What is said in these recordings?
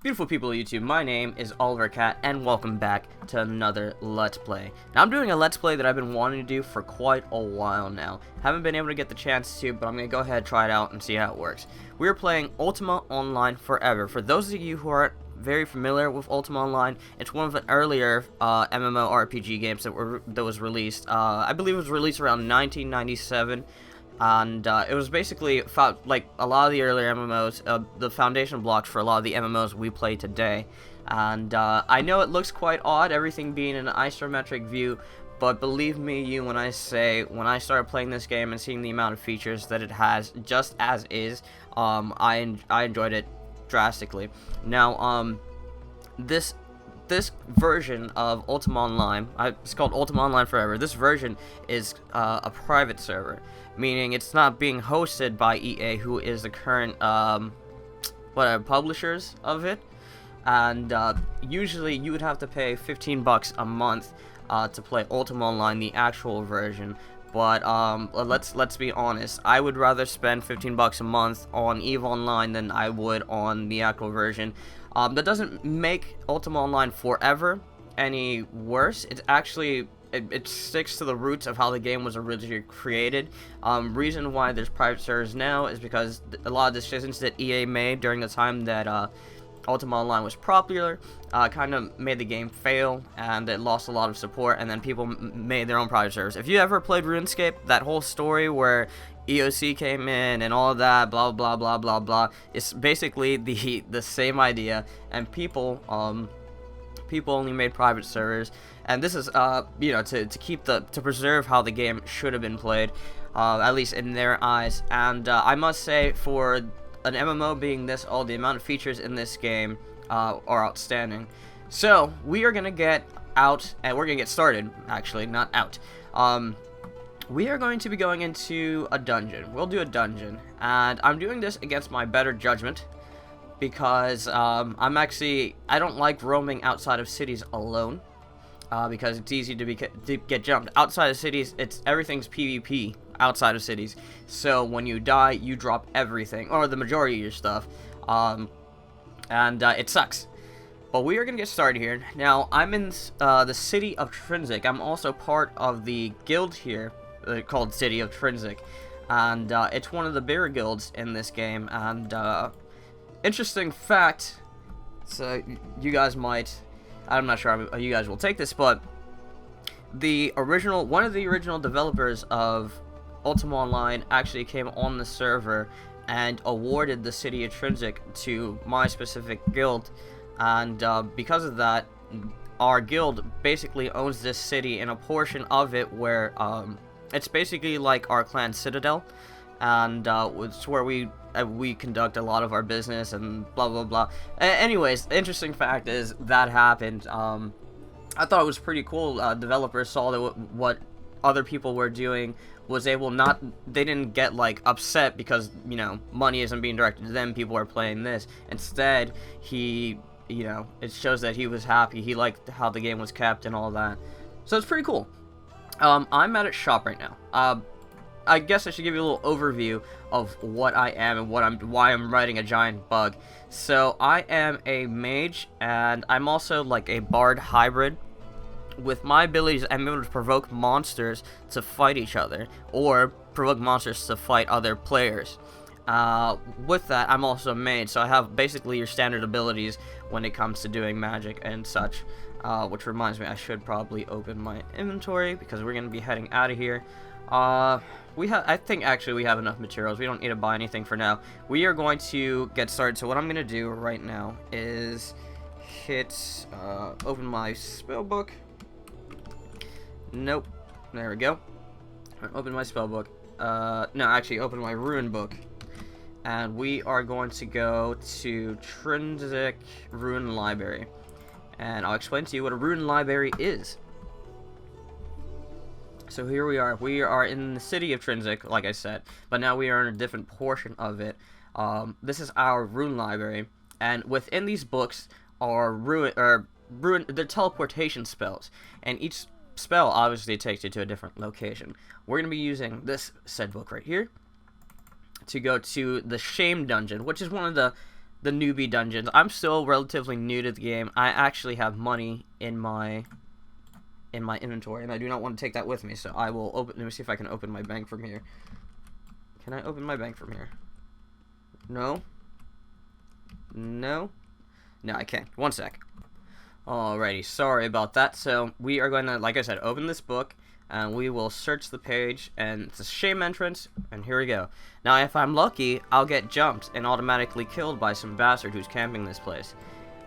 Beautiful people of YouTube, my name is Oliverkatt, and welcome back to another Let's Play. Now, I'm doing a Let's Play that I've been wanting to do for quite a while now. Haven't been able to get the chance to, but I'm going to go ahead, try it out, and see how it works. We're playing Ultima Online Forever. For those of you who aren't very familiar with Ultima Online, it's one of the earlier MMORPG games that was released. I believe it was released around 1997. And it was basically, like a lot of the earlier MMOs, the foundation blocks for a lot of the MMOs we play today. And I know it looks quite odd, everything being in an isometric view, but believe me when I say, when I started playing this game and seeing the amount of features that it has, just as is, I enjoyed it drastically. Now, this version of Ultima Online, it's called Ultima Online Forever. This version is a private server, meaning it's not being hosted by EA, who is the current publishers of it. And usually you would have to pay $15 a month to play Ultima Online, the actual version. But let's be honest, I would rather spend $15 a month on EVE Online than I would on the actual version. That doesn't make Ultima Online Forever any worse. It's actually, it sticks to the roots of how the game was originally created. Reason why there's private servers now is because a lot of decisions that EA made during the time that Ultima Online was popular kind of made the game fail, and it lost a lot of support, and then people made their own private servers. If you ever played RuneScape, that whole story where EOC came in and all of that, blah blah blah blah blah, it's basically the same idea, and people only made private servers, and this is you know, to preserve how the game should have been played, at least in their eyes. And I must say, for an MMO being this old, the amount of features in this game are outstanding. So we are gonna get out, and we're gonna get started. Actually, not out. We are going to be going into a dungeon. We'll do a dungeon, and I'm doing this against my better judgment because I don't like roaming outside of cities alone, because it's easy to get jumped. Outside of cities, everything's PvP outside of cities, so when you die, you drop everything, or the majority of your stuff, and it sucks. But we are going to get started here. Now, I'm in the city of Trinsic. I'm also part of the guild here, called City of Trinsic, and it's one of the bigger guilds in this game. And interesting fact, so you guys might, I'm not sure how you guys will take this, but one of the original developers of Ultima Online actually came on the server and awarded the City of Trinsic to my specific guild, and because of that, our guild basically owns this city and a portion of it where it's basically like our clan citadel, and it's where we conduct a lot of our business and blah blah blah. Anyways, the interesting fact is that happened. I thought it was pretty cool. Developers saw that what other people were doing was they didn't get like upset because, you know, money isn't being directed to them, people are playing this. Instead, you know, it shows that he was happy, he liked how the game was kept and all that. So it's pretty cool. I'm at a shop right now. I guess I should give you a little overview of what I am and why I'm riding a giant bug. So I am a mage, and I'm also like a bard hybrid. With my abilities, I'm able to provoke monsters to fight each other, or provoke monsters to fight other players. With that, I'm also a mage, so I have basically your standard abilities when it comes to doing magic and such. Which reminds me, I should probably open my inventory because we're gonna be heading out of here. I think actually we have enough materials. We don't need to buy anything for now. We are going to get started. So what I'm gonna do right now is hit open my spell book. Nope. There we go. Open my spell book. No, actually, open my rune book. And we are going to go to Trinsic Rune Library. And I'll explain to you what a rune library is. So here we are. We are in the city of Trinsic, like I said, but now we are in a different portion of it. This is our rune library, and within these books are they're teleportation spells, and each spell obviously takes you to a different location. We're gonna be using this said book right here to go to the Shame Dungeon, which is one of the the newbie dungeons. I'm still relatively new to the game. I actually have money in my inventory, and I do not want to take that with me, so I will open. Let me see if I can open my bank from here. Can I open my bank from here? No. No, I can't. One sec. Alrighty, sorry about that. So we are going to, like I said, open this book, and we will search the page, and it's a shame entrance, and here we go. Now, if I'm lucky, I'll get jumped and automatically killed by some bastard who's camping this place.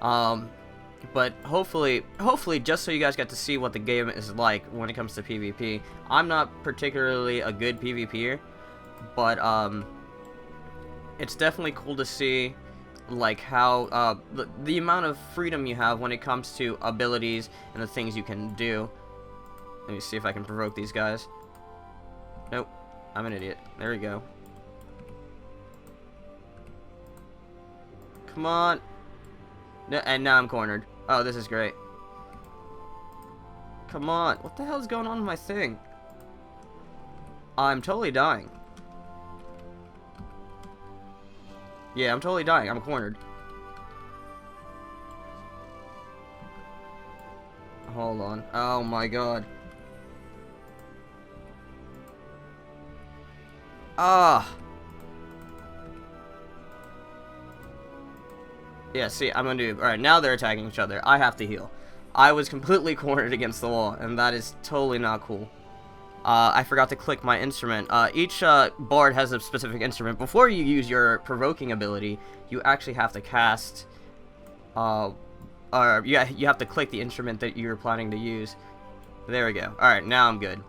But hopefully, just so you guys get to see what the game is like when it comes to PvP. I'm not particularly a good PvPer, but it's definitely cool to see like how the amount of freedom you have when it comes to abilities and the things you can do. Let me see if I can provoke these guys. Nope, I'm an idiot. There we go. Come on. No, and now I'm cornered. Oh, this is great. Come on. What the hell is going on with my thing? I'm totally dying. Yeah, I'm totally dying. I'm cornered. Hold on. Oh my god. Ah. Yeah, see, I'm gonna do... Alright, now they're attacking each other. I have to heal. I was completely cornered against the wall, and that is totally not cool. I forgot to click my instrument. Each bard has a specific instrument. Before you use your provoking ability, you actually have to cast... you have to click the instrument that you're planning to use. There we go. Alright, now I'm good.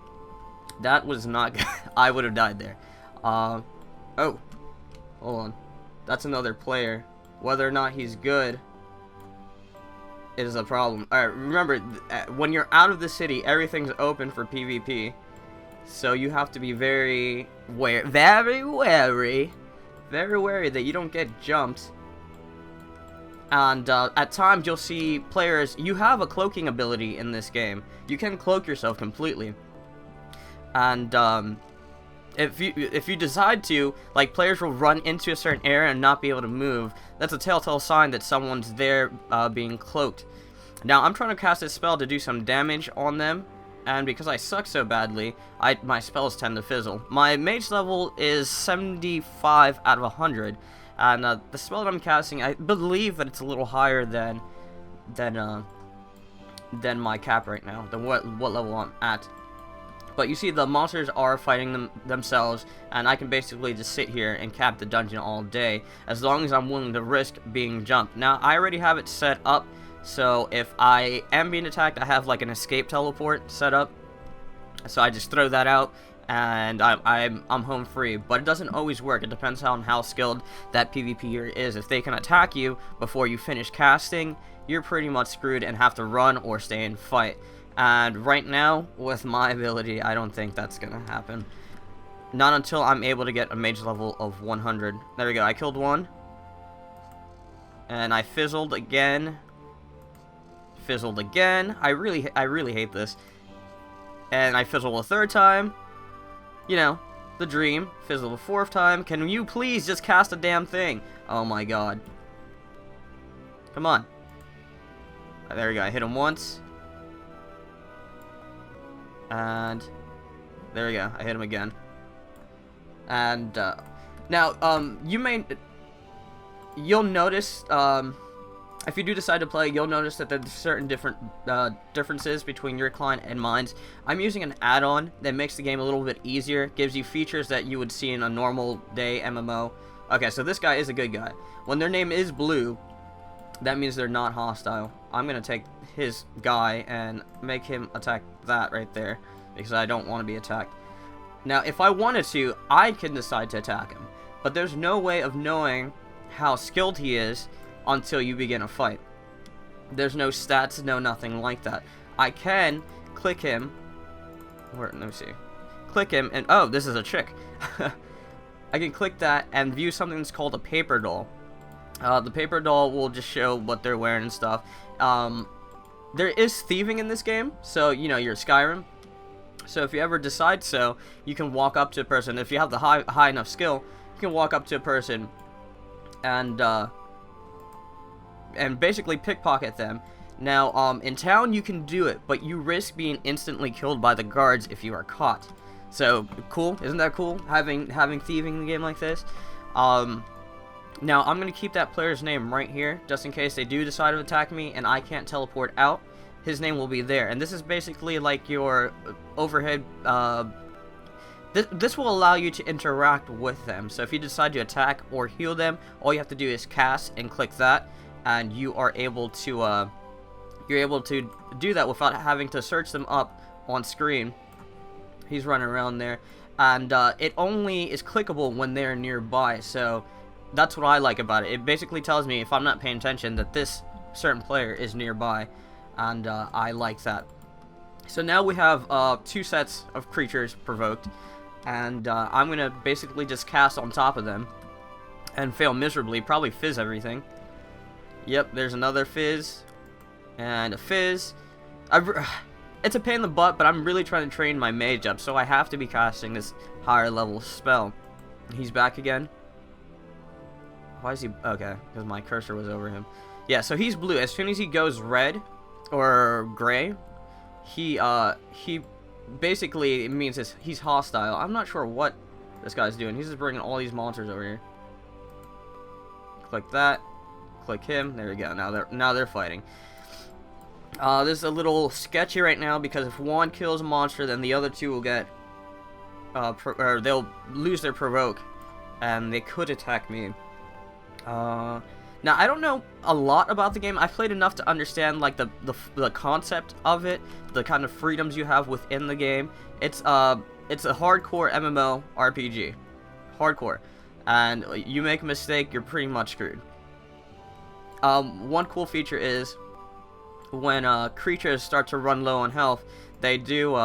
That was not good. I would have died there. Oh. Hold on. That's another player. Whether or not he's good is a problem. Alright, remember, when you're out of the city, everything's open for PvP. So you have to be very wary that you don't get jumped. And at times you'll see players, you have a cloaking ability in this game. You can cloak yourself completely. And if you decide to, like, players will run into a certain area and not be able to move. That's a telltale sign that someone's there being cloaked. Now, I'm trying to cast this spell to do some damage on them, and because I suck so badly, my spells tend to fizzle. My mage level is 75 out of 100, and the spell that I'm casting, I believe that it's a little higher than my cap right now, than what level I'm at. But you see, the monsters are fighting themselves, and I can basically just sit here and cap the dungeon all day, as long as I'm willing to risk being jumped. Now, I already have it set up, so if I am being attacked, I have like an escape teleport set up. So I just throw that out, and I'm home free. But it doesn't always work. It depends on how skilled that PvPer is. If they can attack you before you finish casting, you're pretty much screwed and have to run or stay and fight. And right now, with my ability, I don't think that's gonna happen. Not until I'm able to get a mage level of 100. There we go, I killed one. And I fizzled again. Fizzled again. I really hate this. And I fizzled a third time. You know, the dream. Fizzled a fourth time. Can you please just cast a damn thing? Oh my god. Come on. There we go, I hit him once. And there we go, I hit him again. And now you'll notice if you do decide to play, you'll notice that there's certain differences between your client and mine. I'm using an add-on that makes the game a little bit easier, gives you features that you would see in a normal day MMO. Okay, so this guy is a good guy. When their name is blue, that means they're not hostile. I'm gonna take his guy and make him attack that right there, because I don't want to be attacked. Now, if I wanted to, I can decide to attack him, but there's no way of knowing how skilled he is until you begin a fight. There's no stats, no nothing like that. I can click him. Let me see. Click him, and oh, this is a trick. I can click that and view something that's called a paper doll. The paper doll will just show what they're wearing and stuff. There is thieving in this game, so, you know, you're Skyrim. So if you ever decide so, you can walk up to a person. If you have the high enough skill, you can walk up to a person and and basically pickpocket them. Now, in town you can do it, but you risk being instantly killed by the guards if you are caught. So, cool. Isn't that cool, having thieving in a game like this? Now, I'm going to keep that player's name right here, just in case they do decide to attack me and I can't teleport out. His name will be there. And this is basically like your overhead... This will allow you to interact with them. So if you decide to attack or heal them, all you have to do is cast and click that, and you are able to you're able to do that without having to search them up on screen. He's running around there, and it only is clickable when they're nearby. So that's what I like about it. It basically tells me if I'm not paying attention that this certain player is nearby, and I like that. So now we have 2 sets of creatures provoked. And I'm going to basically just cast on top of them and fail miserably, probably fizz everything. Yep, there's another fizz and a fizz. It's a pain in the butt, but I'm really trying to train my mage up, so I have to be casting this higher level spell. He's back again. Why is he... Okay, because my cursor was over him. Yeah, so he's blue. As soon as he goes red or gray, he basically, it means he's hostile. I'm not sure what this guy's doing. He's just bringing all these monsters over here. Click that. Click him. There we go. Now they're fighting. This is a little sketchy right now because if one kills a monster, then the other 2 will get, or they'll lose their provoke, and they could attack me. Now, I don't know a lot about the game. I've played enough to understand, like, the concept of it, the kind of freedoms you have within the game. It's a hardcore MMO RPG. Hardcore. And you make a mistake, you're pretty much screwed. One cool feature is when creatures start to run low on health, they do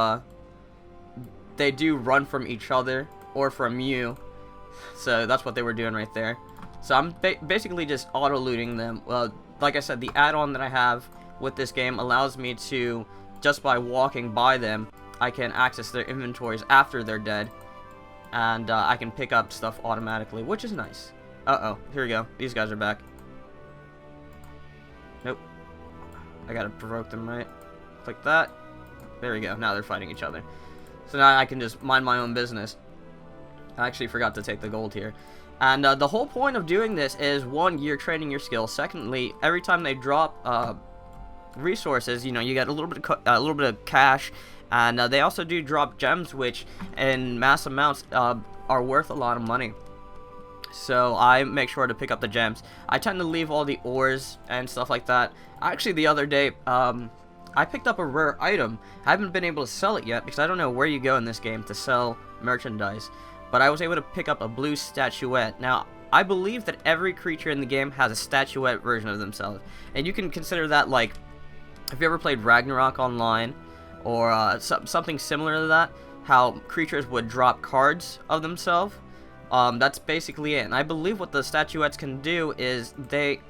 run from each other or from you. So that's what they were doing right there. So I'm basically just auto-looting them. Like I said, the add-on that I have with this game allows me to, just by walking by them, I can access their inventories after they're dead. And I can pick up stuff automatically, which is nice. Uh-oh, here we go. These guys are back. Nope. I gotta provoke them, right? Click that. There we go. Now they're fighting each other. So now I can just mind my own business. I actually forgot to take the gold here. And the whole point of doing this is, 1, you're training your skill. Secondly, every time they drop resources, you know, you get a little bit of cash, and they also do drop gems, which in mass amounts are worth a lot of money. So I make sure to pick up the gems. I tend to leave all the ores and stuff like that. Actually, the other day, I picked up a rare item. I haven't been able to sell it yet because I don't know where you go in this game to sell merchandise. But I was able to pick up a blue statuette. Now, I believe that every creature in the game has a statuette version of themselves. And you can consider that like, if you ever played Ragnarok online, or something similar to that, how creatures would drop cards of themselves. That's basically it. And I believe what the statuettes can do is they...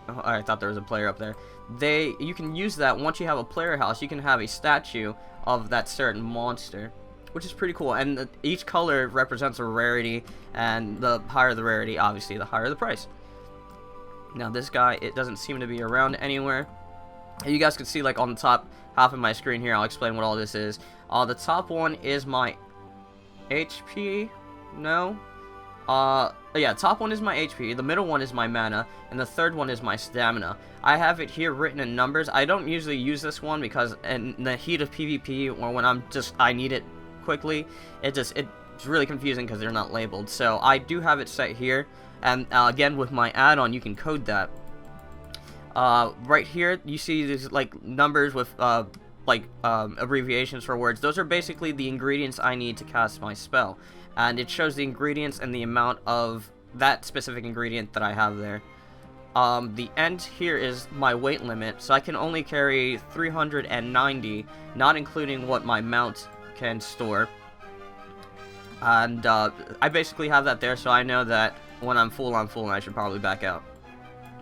Oh, I thought there was a player up there. You can use that once you have a player house. You can have a statue of that certain monster, which is pretty cool. And each color represents a rarity, and the higher the rarity, obviously, the higher the price. Now this guy, it doesn't seem to be around anywhere. You guys can see, like, on the top half of my screen here, I'll explain what all this is. The top one is my HP. No. Yeah, top one is my HP, the middle one is my mana, and the third one is my stamina. I have it here written in numbers. I don't usually use this one because in the heat of PvP, or when I need it quickly, it's really confusing because they're not labeled. So I do have it set here, and again, with my add-on, you can code that. Right here, you see these, like, numbers with, abbreviations for words. Those are basically the ingredients I need to cast my spell. And it shows the ingredients and the amount of that specific ingredient that I have there. The end here is my weight limit, so I can only carry 390, not including what my mount can store. And I basically have that there, so I know that when I'm full, and I should probably back out.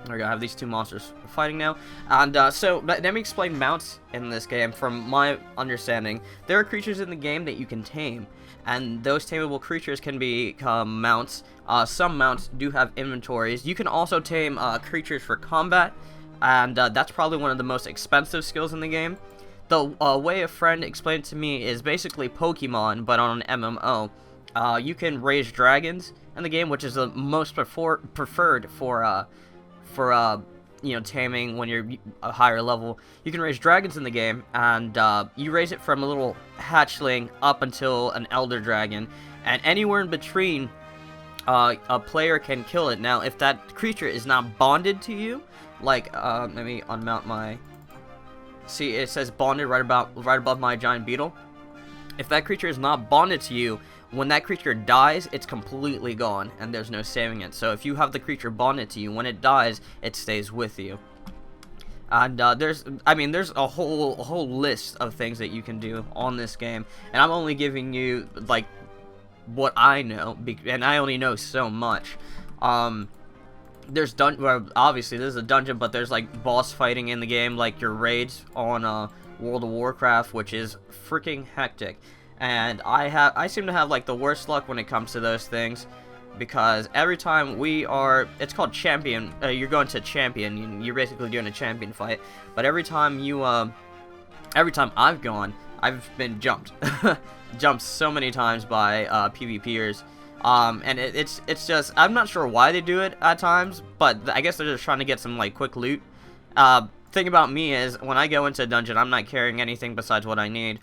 There we go, I have these two monsters fighting now. And so, let me explain mounts in this game. From my understanding, there are creatures in the game that you can tame, and those tameable creatures can become mounts. Some mounts do have inventories. You can also tame creatures for combat, and that's probably one of the most expensive skills in the game. The way a friend explained it to me is basically Pokemon, but on an MMO. You can raise dragons in the game, which is the most preferred for you know, taming when you're a higher level. You can raise dragons in the game, and you raise it from a little hatchling up until an elder dragon, and anywhere in between, a player can kill it. Now, if that creature is not bonded to you, like, let me unmount my... See, it says bonded right above my giant beetle. If that creature is not bonded to you, when that creature dies, it's completely gone, and there's no saving it. So if you have the creature bonded to you, when it dies, it stays with you. And there's a whole list of things that you can do on this game, and I'm only giving you like what I know, and I only know so much. There's well, obviously this is a dungeon, but there's like boss fighting in the game, like your raids on World of Warcraft, which is freaking hectic. And I seem to have like the worst luck when it comes to those things, because every time it's called champion, you're going to champion, you're basically doing a champion fight, but every time I've gone, I've been jumped, jumped so many times by PvPers, and it's just, I'm not sure why they do it at times, but I guess they're just trying to get some like quick loot. Thing about me is, when I go into a dungeon, I'm not carrying anything besides what I need.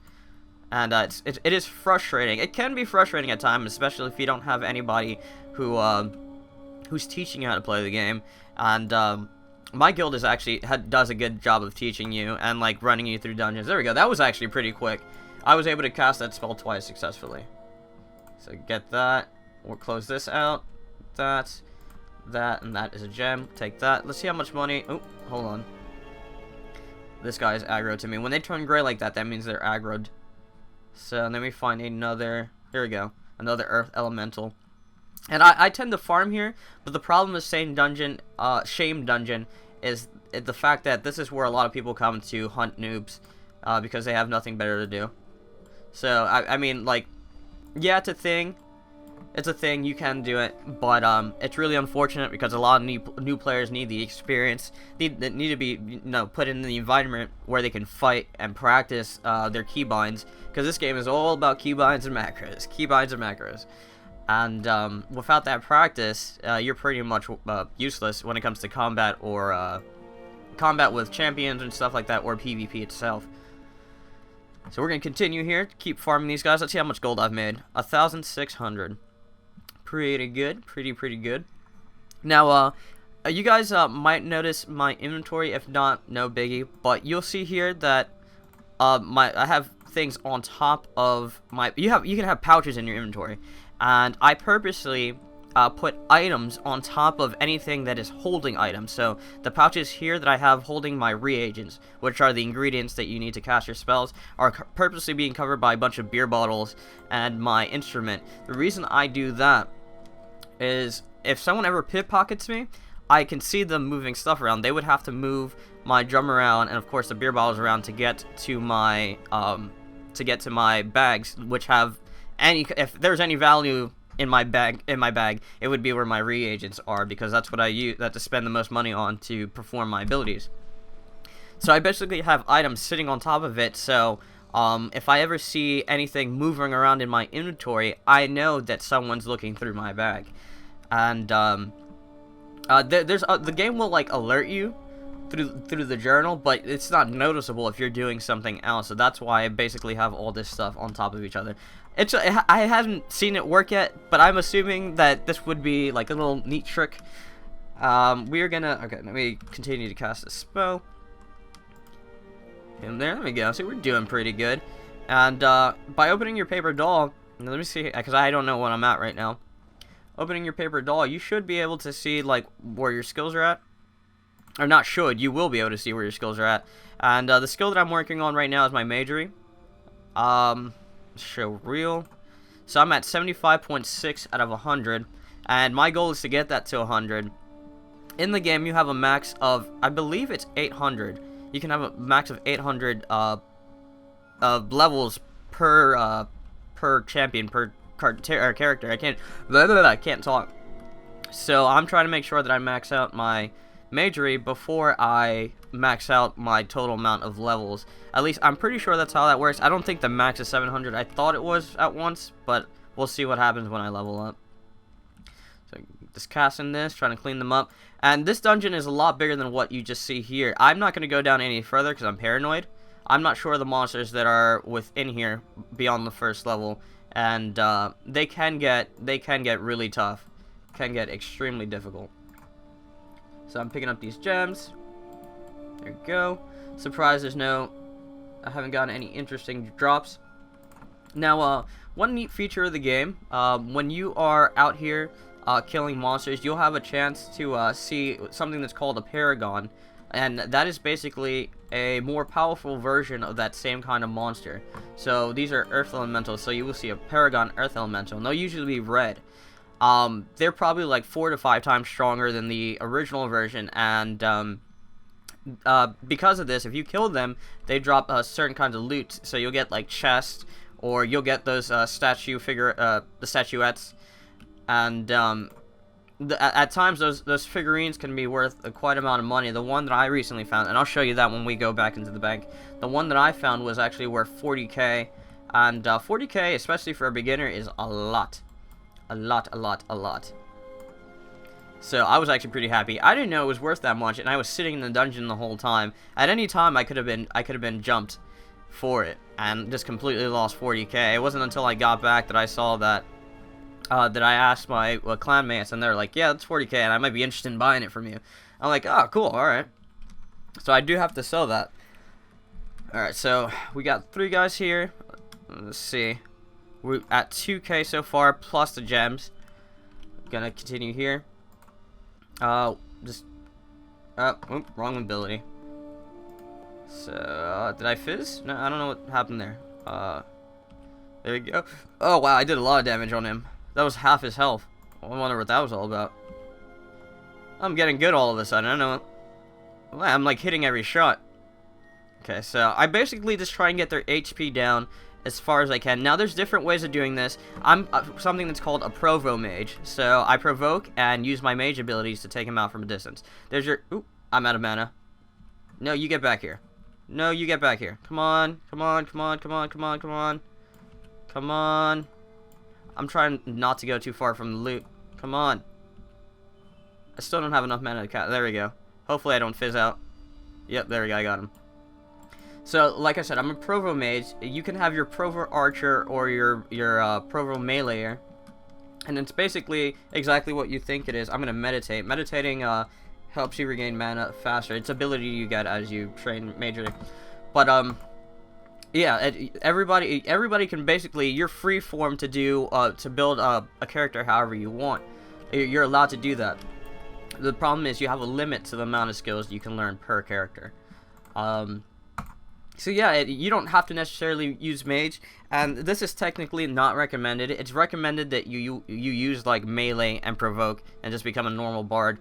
And it is frustrating. It can be frustrating at times, especially if you don't have anybody who's teaching you how to play the game. And my guild is actually does a good job of teaching you and like running you through dungeons. There we go. That was actually pretty quick. I was able to cast that spell twice successfully. So get that. We'll close this out. That, and that is a gem. Take that. Let's see how much money. Oh, hold on. This guy is aggro to me. When they turn gray like that, that means they're aggroed. So let me find another, here we go, another earth elemental. And I tend to farm here, but the problem with Shame Dungeon is the fact that this is where a lot of people come to hunt noobs, because they have nothing better to do. So, I mean, like, yeah, it's a thing, you can do it, but it's really unfortunate because a lot of new players need the experience, need to be, you know, put in the environment where they can fight and practice their keybinds, because this game is all about keybinds and macros, and without that practice, you're pretty much useless when it comes to combat, or combat with champions and stuff like that, or PvP itself. So we're gonna continue here, keep farming these guys. Let's see how much gold I've made. 1,600. Pretty good, pretty good. Now, you guys might notice my inventory. If not, no biggie. But you'll see here that I have things on top of my. You can have pouches in your inventory, and I purposely put items on top of anything that is holding items. So the pouches here that I have holding my reagents, which are the ingredients that you need to cast your spells, are purposely being covered by a bunch of beer bottles and my instrument. The reason I do that is if someone ever pickpockets me, I can see them moving stuff around. They would have to move my drum around and of course the beer bottles around to get to my bags, which have if there's any value in my bag, it would be where my reagents are, because that's what I use to spend the most money on to perform my abilities. So I basically have items sitting on top of it, so if I ever see anything moving around in my inventory, I know that someone's looking through my bag. And the game will like alert you through the journal, but it's not noticeable if you're doing something else. So that's why I basically have all this stuff on top of each other. I haven't seen it work yet, but I'm assuming that this would be like a little neat trick. Okay, let me continue to cast a spell. And there we go. See, we're doing pretty good. And by opening your paper doll, let me see, because I don't know what I'm at right now. Opening your paper doll, you should be able to see like where your skills are at. Or not should, you will be able to see where your skills are at. And the skill that I'm working on right now is my majory. Show real. So I'm at 75.6 out of 100. And my goal is to get that to 100. in the game you have a max of, I believe it's 800. You can have a max of 800 levels per champion, per character. I can't talk. So I'm trying to make sure that I max out my majory before I max out my total amount of levels. At least I'm pretty sure that's how that works. I don't think the max is 700. I thought it was at once, but we'll see what happens when I level up. So just casting this, trying to clean them up. And this dungeon is a lot bigger than what you just see here. I'm not going to go down any further because I'm paranoid. I'm not sure of the monsters that are within here beyond the first level, and they can get really tough. Can get extremely difficult. So I'm picking up these gems. There you go. Surprised I haven't gotten any interesting drops. Now, one neat feature of the game, when you are out here killing monsters, you'll have a chance to see something that's called a Paragon, and that is basically a more powerful version of that same kind of monster. So these are Earth Elementals, so you will see a Paragon Earth Elemental, and they'll usually be red. They're probably like 4 to 5 times stronger than the original version, and because of this, if you kill them, they drop certain kinds of loot. So you'll get like chests, or you'll get those the statuettes, and at times those figurines can be worth quite a amount of money. The one that I recently found, and I'll show you that when we go back into the bank, the one that I found was actually worth 40k, and 40k, especially for a beginner, is a lot. A lot. So I was actually pretty happy. I didn't know it was worth that much, and I was sitting in the dungeon the whole time. At any time, I could have been jumped for it, and just completely lost 40k. It wasn't until I got back that I saw that that I asked my clanmates, and they're like, "Yeah, that's 40k, and I might be interested in buying it from you." I'm like, "Oh, cool, all right." So I do have to sell that. All right, so we got 3 guys here. Let's see. We're at 2k so far, plus the gems. Gonna continue here. Oops, wrong ability. So, did I fizz? No, I don't know what happened there. There we go. Oh, wow, I did a lot of damage on him. That was half his health. I wonder what that was all about. I'm getting good all of a sudden. I don't know. Wow, I'm like hitting every shot. Okay, so I basically just try and get their HP down as far as I can. Now, there's different ways of doing this. I'm something that's called a provo mage. So I provoke and use my mage abilities to take him out from a distance. There's your... Oop, I'm out of mana. No, you get back here. No, you get back here. Come on. Come on. Come on. Come on. Come on. Come on. Come on. I'm trying not to go too far from the loot. Come on. I still don't have enough mana to catch. There we go. Hopefully I don't fizz out. Yep, there we go. I got him. So, like I said, I'm a provo mage. You can have your provo archer or your provo meleeer, and it's basically exactly what you think it is. I'm gonna meditate. Meditating helps you regain mana faster. It's ability you get as you train majorly. But yeah, everybody can basically, you're free form to do to build a character however you want. You're allowed to do that. The problem is you have a limit to the amount of skills you can learn per character. So yeah, you don't have to necessarily use mage, and this is technically not recommended. It's recommended that you use like melee and provoke and just become a normal bard,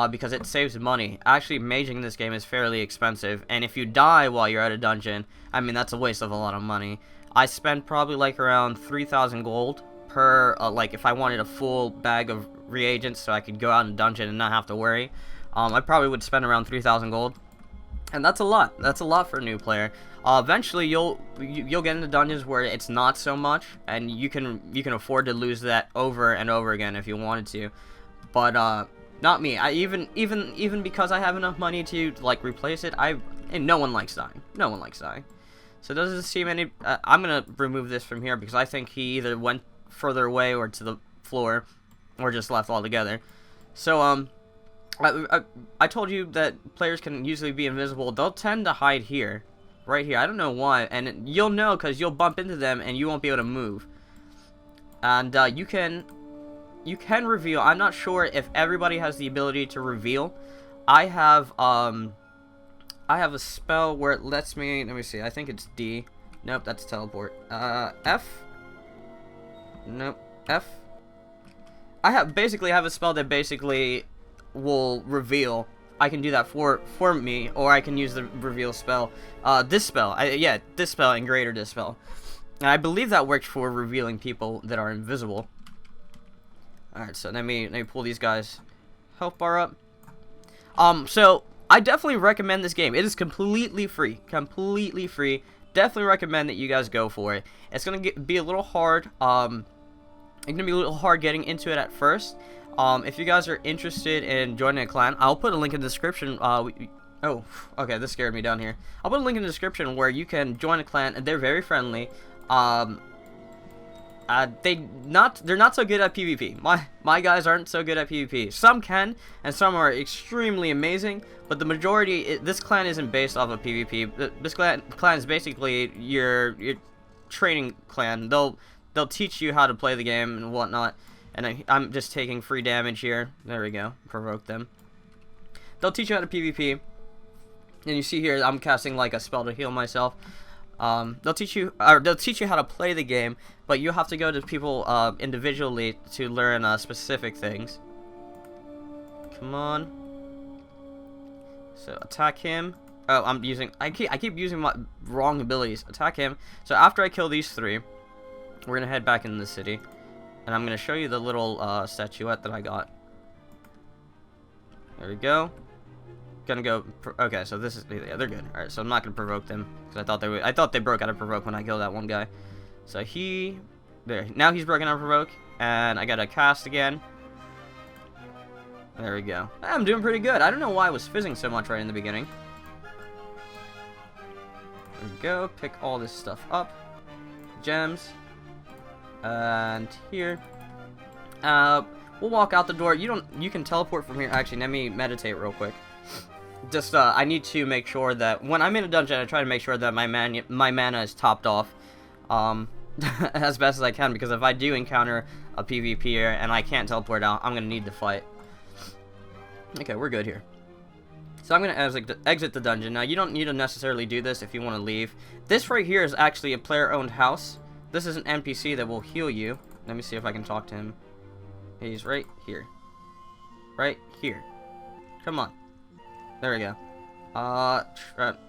because it saves money. Actually, maging in this game is fairly expensive, and if you die while you're at a dungeon, I mean, that's a waste of a lot of money. I spent probably like around 3,000 gold per, like if I wanted a full bag of reagents so I could go out in a dungeon and not have to worry. I probably would spend around 3,000 gold. And that's a lot. That's a lot for a new player. Eventually, you'll get into dungeons where it's not so much, and you can afford to lose that over and over again if you wanted to. But not me. Even because I have enough money to like replace it, and no one likes dying. No one likes dying. So it doesn't seem any. I'm gonna remove this from here because I think he either went further away or to the floor, or just left altogether. So I told you that players can usually be invisible. They'll tend to hide here, right here. I don't know why, and you'll know because you'll bump into them and you won't be able to move. And you can reveal. I'm not sure if everybody has the ability to reveal. I have a spell where it lets me. Let me see. I think it's D. Nope, that's teleport. F. Nope. F. I basically have a spell that basically will reveal. I can do that for me, or I can use the reveal spell. This spell, this spell and Greater Dispel. And I believe that works for revealing people that are invisible. Alright, so let me pull these guys' health bar up. So I definitely recommend this game. It is completely free. Completely free. Definitely recommend that you guys go for it. It's gonna be a little hard. It's gonna be a little hard getting into it at first. If you guys are interested in joining a clan, I'll put a link in the description. Oh, okay, this scared me down here. I'll put a link in the description where you can join a clan, and they're very friendly. They're not so good at PvP. My guys aren't so good at PvP. Some can, and some are extremely amazing. But the majority, this clan isn't based off of PvP. This clan is basically your training clan. They'll teach you how to play the game and whatnot. And I'm just taking free damage here. There we go. Provoke them. They'll teach you how to PvP. And you see here, I'm casting like a spell to heal myself. They'll teach you how to play the game, but you have to go to people individually to learn specific things. Come on. So attack him. Oh, I keep using my wrong abilities. Attack him. So after I kill these three, we're gonna head back into the city, and I'm gonna show you the little statuette that I got. There we go. Gonna go. Okay, so this is, yeah, they're good. All right, so I'm not gonna provoke them because I thought they broke out of provoke when I killed that one guy. So now he's broken out of provoke, and I gotta cast again. There we go. I'm doing pretty good. I don't know why I was fizzing so much right in the beginning. There we go. Pick all this stuff up. Gems. And here. We'll walk out the door. You can teleport from here. Actually, let me meditate real quick. Just I need to make sure that when I'm in a dungeon, I try to make sure that my mana is topped off as best as I can, because if I do encounter a PvPer and I can't teleport out, I'm gonna need to fight. Okay, we're good here. So I'm gonna exit the dungeon. Now you don't need to necessarily do this if you want to leave. This right here is actually a player-owned house. This is an NPC that will heal you. Let me see if I can talk to him. He's right here. Right here. Come on. There we go.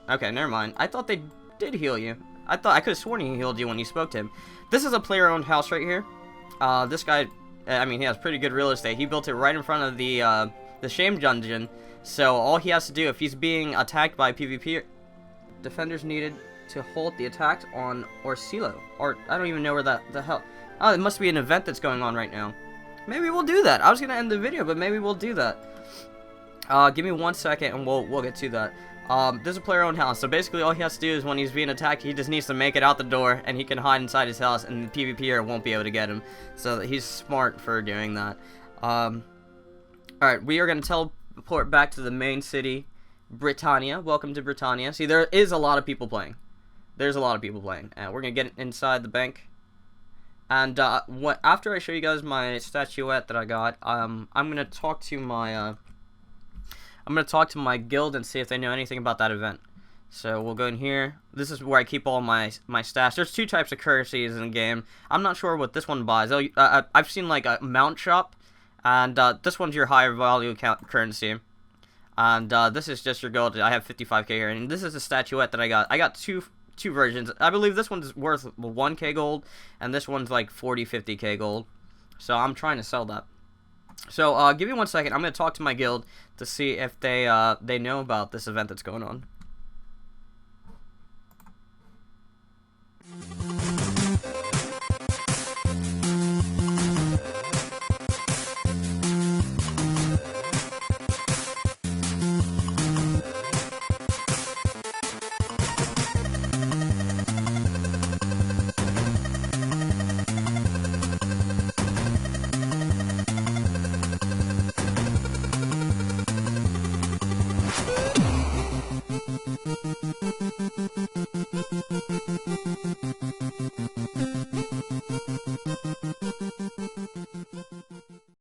Okay, never mind. I thought they did heal you. I could have sworn he healed you when you spoke to him. This is a player-owned house right here. This guy, I mean, he has pretty good real estate. He built it right in front of the shame dungeon. So all he has to do, if he's being attacked by PvP, defenders needed to halt the attack on Orsilo. Or I don't even know where the hell. Oh, it must be an event that's going on right now. Maybe we'll do that. I was gonna end the video, but maybe we'll do that. Give me 1 second and we'll get to that. This is a player-owned house, so basically all he has to do is when he's being attacked, he just needs to make it out the door, and he can hide inside his house, and the PvPer won't be able to get him. So he's smart for doing that. Alright, we are going to teleport back to the main city, Britannia. Welcome to Britannia. See, there is a lot of people playing. There's a lot of people playing. And we're going to get inside the bank. And after I show you guys my statuette that I got, I'm going to talk to my guild and see if they know anything about that event. So we'll go in here. This is where I keep all my stash. There's two types of currencies in the game. I'm not sure what this one buys. I've seen like a mount shop, and this one's your higher value currency. And this is just your gold. I have 55k here, and this is a statuette that I got. I got two versions. I believe this one's worth 1k gold, and this one's like 50k gold. So I'm trying to sell that. So give me 1 second. I'm gonna talk to my guild to see if they know about this event that's going on.